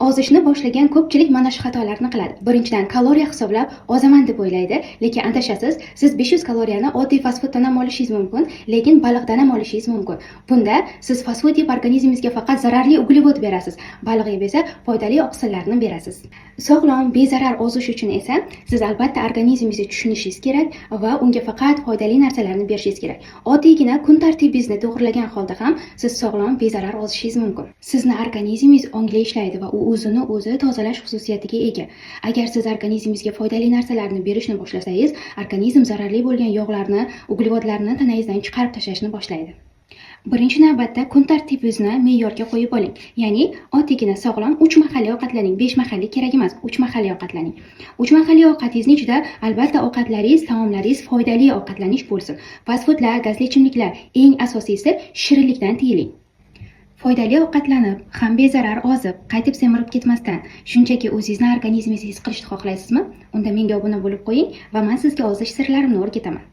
Ozishni boshlagan ko'pchilik mana shu xatolarni qiladi. Birinchidan, kaloriya hisoblab ozaman deb o'ylaydi, lekin adashasiz. Siz 500 kaloriyani oddiy fast fooddan ham olishingiz mumkin, lekin baliqdan ham olishingiz mumkin. Bunda siz fast food yeb organizmingizga faqat zararli uglevod berasiz, baliq yeb esa foydali oqsillarni berasiz. Sog'lom, bezarar ozish uchun esa siz albatta organizmingizni tushunishingiz kerak va unga faqat foydali narsalarni berishingiz kerak. Oddiygina kun tartibingizni to'g'rilagan holda ham siz sog'lom, bezarar ozishingiz mumkin. Sizni organizmingiz ongli ishlaydi va u o'zini o'zi tozalash xususiyatiga ega. Agar siz organizmingizga foydali narsalarni berishni boshlasangiz, organizm zararli bo'lgan yog'larni, uglevodlarni tanangizdan chiqarib tashlashni boshlaydi. Birinchi navbatda kun tartibingizni me'yorga qo'yib oling. Ya'ni oddiygina sog'lom 3 mahalliy ovqatlaning, 5 mahalliy kerak emas, 3 mahalliy ovqatlaning. 3 mahalliy ovqatingizning ichida albatta ovqatlaringiz, taomlaringiz foydali ovqatlanish bo'lsin. Fast foodlar, gazli ichimliklar, eng asosiysi shirinlikdan tiyiling. Foydali ovqatlanib, ham bezarar ozib, qaytib semirib ketmasdan, shunchaki o'zingizni organizmingizni his qilishni xohlaysizmi? Unda menga obuna bo'lib qo'ying va men sizga ozish sirlarimni o'rgataman.